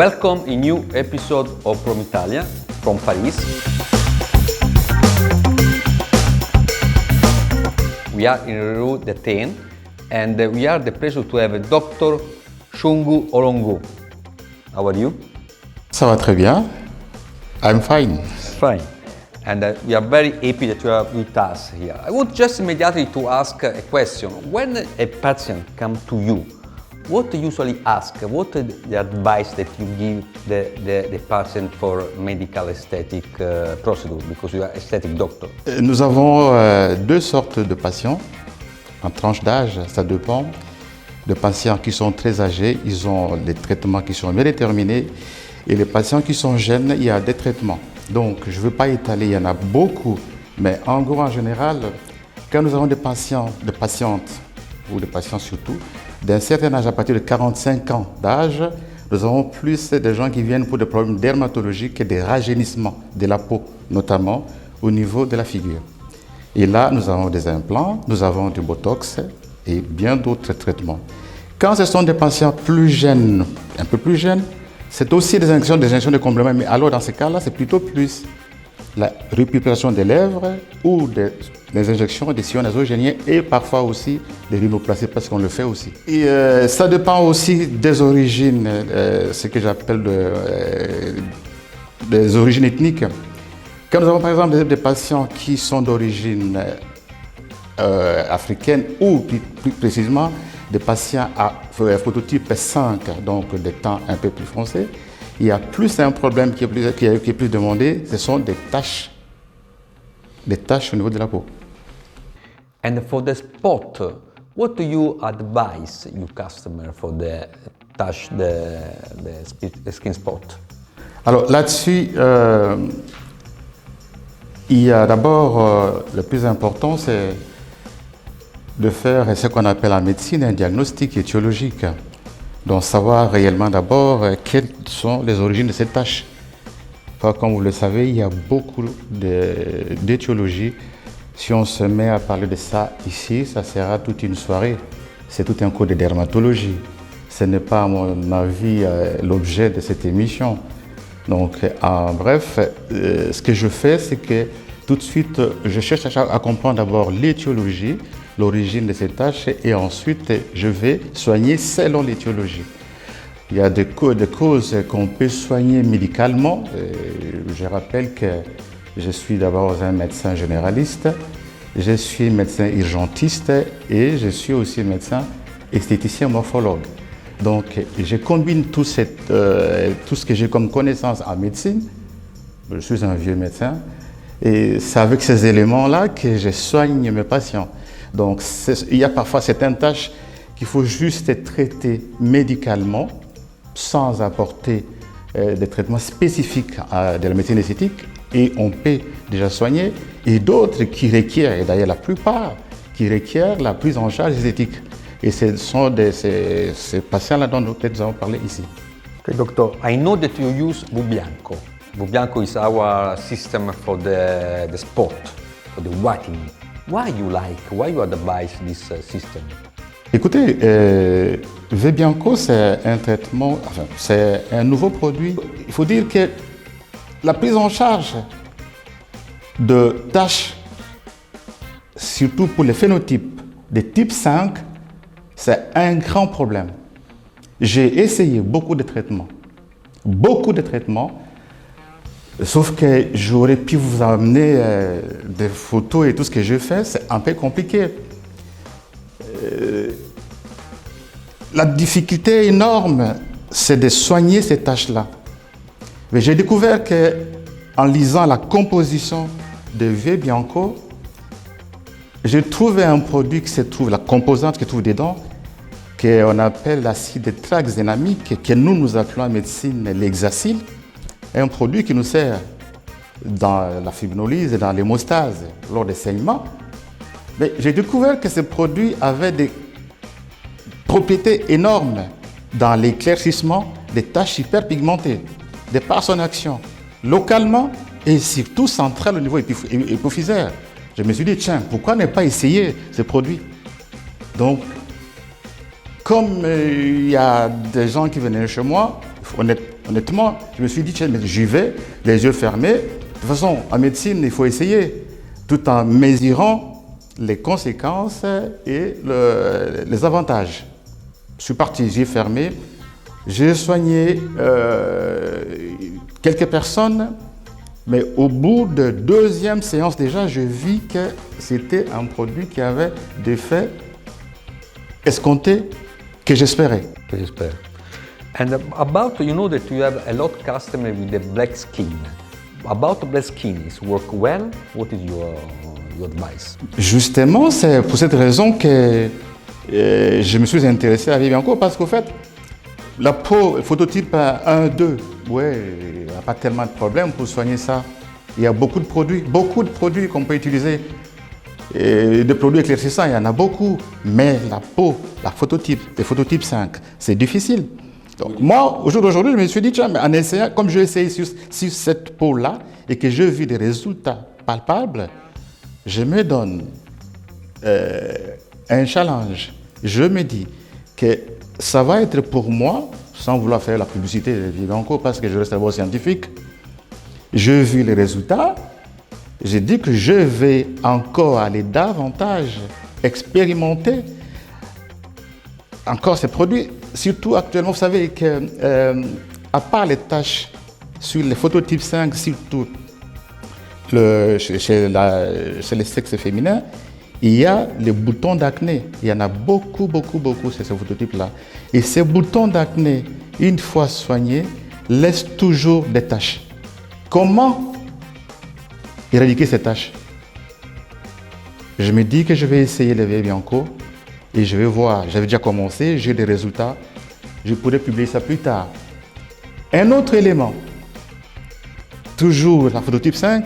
Welcome in new episode of From Italia, from Paris. We are in Rue de Ten and we are the pleasure to have Dr. Shungu Olongo. How are you? Ça va très bien. I'm fine. Fine. And we are very happy that you are with us here. I would just immediately to ask a question. When a patient comes to you, what do you usually ask? What is the advice that you give the patient for medical aesthetic procedure? Because you are aesthetic doctor. Nous avons deux sortes de patients, en tranche d'âge, ça dépend. Les patients qui sont très âgés, ils ont des traitements qui sont bien déterminés. Et les patients qui sont jeunes, il y a des traitements. Donc, je ne veux pas étaler, il y en a beaucoup. Mais en gros, en général, quand nous avons des patients, des patientes, ou des patients surtout, d'un certain âge, à partir de 45 ans d'âge, nous avons plus de gens qui viennent pour des problèmes dermatologiques et des rajeunissements de la peau, notamment au niveau de la figure. Et là, nous avons des implants, nous avons du botox et bien d'autres traitements. Quand ce sont des patients plus jeunes, un peu plus jeunes, c'est aussi des injections de compléments, mais alors dans ce cas-là, c'est plutôt plus la repulpation des lèvres ou des injections de sillons nasogéniens et parfois aussi des rhinoplasties parce qu'on le fait aussi. Et ça dépend aussi des origines, ce que j'appelle des origines ethniques. Quand nous avons par exemple des patients qui sont d'origine africaine ou plus précisément des patients à phototype 5, donc des temps un peu plus foncés, il y a plus un problème qui est plus demandé, ce sont des taches au niveau de la peau. And for the spot, what do you advise your customer for the touch the skin spot? Alors là-dessus, il y a d'abord, le plus important, c'est de faire ce qu'on appelle en médecine un diagnostic étiologique. Donc savoir réellement d'abord quelles sont les origines de ces taches. Comme vous le savez, il y a beaucoup d'étiologie. Si on se met à parler de ça ici, ça sera toute une soirée. C'est tout un cours de dermatologie. Ce n'est pas, à mon avis, l'objet de cette émission. Donc, en bref, ce que je fais, c'est que tout de suite, je cherche à comprendre d'abord l'étiologie, l'origine de ces taches, et ensuite, je vais soigner selon l'étiologie. Il y a des causes qu'on peut soigner médicalement. Je rappelle que je suis d'abord un médecin généraliste, je suis médecin urgentiste et je suis aussi médecin esthéticien morphologue. Donc, je combine tout ce que j'ai comme connaissance en médecine. Je suis un vieux médecin et c'est avec ces éléments-là que je soigne mes patients. Donc, il y a parfois certaines tâches qu'il faut juste traiter médicalement sans apporter des traitements spécifiques de la médecine esthétique et on peut déjà soigner. Et d'autres qui requièrent, et d'ailleurs la plupart, qui requièrent la prise en charge esthétique. Et ce sont ces patients-là dont nous allons parler ici. Okay, doctor, I know that you use Bubianco. Bubianco is our system for the spot, for the whitening. Why you advise this system? Écoutez, Bubianco, c'est un traitement, enfin, c'est un nouveau produit. Il faut dire que la prise en charge de taches, surtout pour les phénotypes de type 5, c'est un grand problème. J'ai essayé beaucoup de traitements, sauf que j'aurais pu vous amener des photos et tout ce que je fais, c'est un peu compliqué. La difficulté énorme, c'est de soigner ces taches-là. Mais j'ai découvert qu'en lisant la composition de Bubianco, j'ai trouvé un produit qui se trouve, la composante qui se trouve dedans, qu'on appelle l'acide tranexamique, que nous appelons en médecine l'hexacyle, un produit qui nous sert dans la fibrinolyse et dans l'hémostase lors des saignements. Mais j'ai découvert que ce produit avait des propriétés énormes dans l'éclaircissement des taches hyperpigmentées, de par son action, localement et surtout central au niveau hypophysaire. Je me suis dit, tiens, pourquoi ne pas essayer ce produit? Donc, comme il y a des gens qui venaient chez moi, Honnêtement, je me suis dit, tiens, mais j'y vais, les yeux fermés. De toute façon, en médecine, il faut essayer, tout en mesurant les conséquences et les avantages. Je suis parti, j'ai fermé. J'ai soigné quelques personnes, mais au bout de deuxième séance déjà, je vis que c'était un produit qui avait des effets escomptés que j'espérais. J'espère. And about, you know that you have a lot of customers with the black skin. About black skin, is work well? What is your advice? Justement, c'est pour cette raison que je me suis intéressé à Vivianco parce qu'au fait, la peau phototype 1, 2, ouais, il n'y a pas tellement de problème pour soigner ça. Il y a beaucoup de produits qu'on peut utiliser. Et des produits éclaircissants, il y en a beaucoup. Mais la peau, la phototype, les phototypes 5, c'est difficile. Donc, moi, au jour d'aujourd'hui, je me suis dit, tiens, mais en essayant, comme j'ai essayé sur cette peau-là et que je vis des résultats palpables, je me donne un challenge. Je me dis que ça va être pour moi, sans vouloir faire la publicité de Vivianco parce que je reste d'abord scientifique, je vis les résultats, j'ai dit que je vais encore aller davantage expérimenter encore ces produits. Surtout actuellement, vous savez que, à part les taches sur les phototypes 5, surtout chez les sexes féminins, il y a les boutons d'acné. Il y en a beaucoup, ces phototypes-là. Et ces boutons d'acné, une fois soignés, laissent toujours des taches. Comment éradiquer ces taches? Je me dis que je vais essayer le Vivianco et je vais voir. J'avais déjà commencé, j'ai des résultats. Je pourrais publier ça plus tard. Un autre élément, toujours la phototype 5,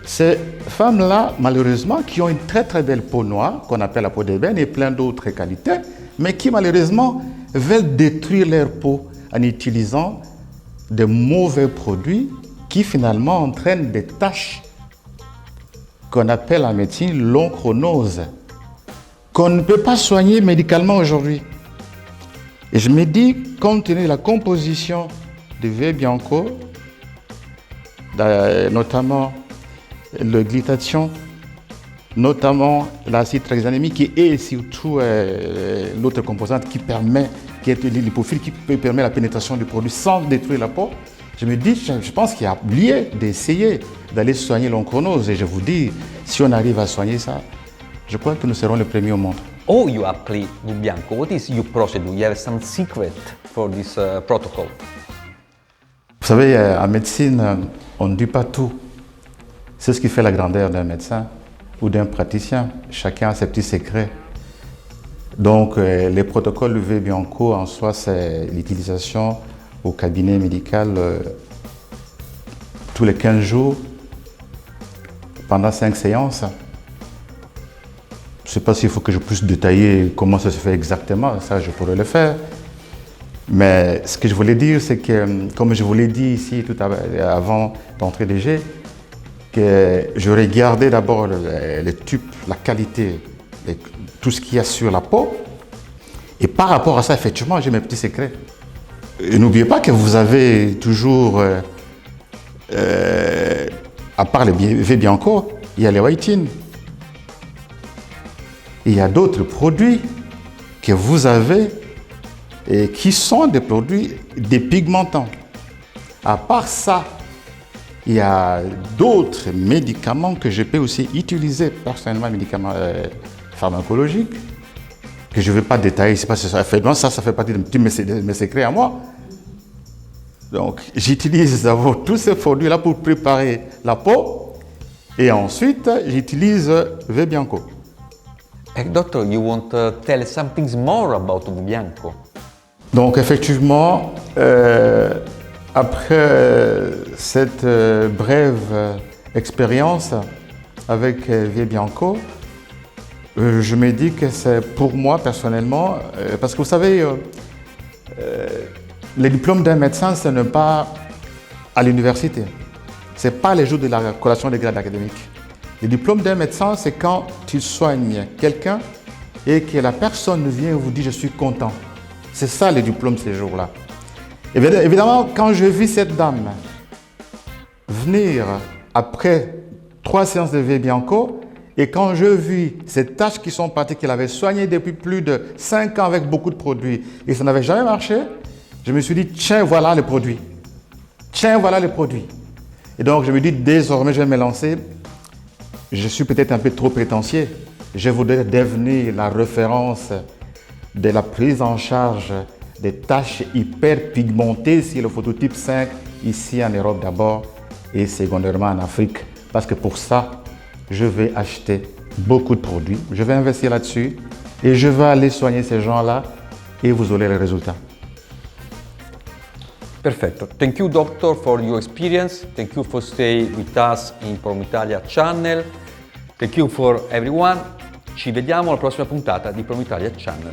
ces femmes-là, malheureusement, qui ont une très belle peau noire, qu'on appelle la peau d'ébène, et plein d'autres qualités, mais qui malheureusement veulent détruire leur peau en utilisant de mauvais produits qui finalement entraînent des taches qu'on appelle en médecine l'onchronose, qu'on ne peut pas soigner médicalement aujourd'hui. Et je me dis, compte tenu de la composition de Vivianco, notamment le glutathion, notamment l'acide tranexaminamique et surtout l'autre composante qui est l'hypophile, qui peut permettre la pénétration du produit sans détruire la peau. Je me dis, je pense qu'il y a lieu d'essayer d'aller soigner l'onchronose. Et je vous dis, si on arrive à soigner ça, je crois que nous serons les premiers au monde. Oh, you apply Vivianco. What is your procedure? You have some secret for this protocol? Vous savez, en médecine, on ne dit pas tout. C'est ce qui fait la grandeur d'un médecin ou d'un praticien. Chacun a ses petits secrets. Donc, les protocoles Vivianco en soi, c'est l'utilisation au cabinet médical tous les 15 jours pendant 5 séances. Je ne sais pas s'il faut que je puisse détailler comment ça se fait exactement, ça je pourrais le faire. Mais ce que je voulais dire, c'est que, comme je vous l'ai dit ici tout avant d'entrer des jets, que je regardais d'abord les tubes, la qualité, tout ce qu'il y a sur la peau. Et par rapport à ça, effectivement, j'ai mes petits secrets. Et n'oubliez pas que vous avez toujours, à part les Vivianco, il y a les whitines. Il y a d'autres produits que vous avez et qui sont des produits dépigmentants. À part ça, il y a d'autres médicaments que je peux aussi utiliser personnellement, médicaments pharmacologiques, que je ne vais pas détailler, c'est pas ça fait partie de mes secrets à moi. Donc, j'utilise d'abord tous ces produits-là pour préparer la peau et ensuite, j'utilise Vivianco. Doctor, you want to tell something more about Vivianco? Donc, effectivement, après cette brève expérience avec Vivianco, je me dis que c'est pour moi personnellement, parce que vous savez, le diplôme d'un médecin, ce n'est pas à l'université. Ce n'est pas les jours de la collation des grades académiques. Le diplôme d'un médecin, c'est quand tu soignes quelqu'un et que la personne vient et vous dit « je suis content ». C'est ça le diplôme ces jours-là. Évidemment, quand je vis cette dame venir après 3 séances de V-Bianco, et quand je vis ces taches qui sont parties, qu'elle avait soignées depuis plus de 5 ans avec beaucoup de produits, et ça n'avait jamais marché, je me suis dit, tiens, voilà le produit. Tiens, voilà le produit. Et donc, je me dis, désormais, je vais me lancer. Je suis peut-être un peu trop prétentieux. Je voudrais devenir la référence de la prise en charge des taches hyper pigmentées sur le phototype 5, ici en Europe d'abord et secondairement en Afrique. Parce que pour ça, je vais acheter beaucoup de produits, je vais investir là-dessus et je vais aller soigner ces gens-là et vous aurez les résultats. Perfetto. Thank you, doctor, for your experience. Thank you for staying with us in Prom Italia channel. Thank you for everyone. Ci vediamo alla prossima puntata di Prom Italia Channel.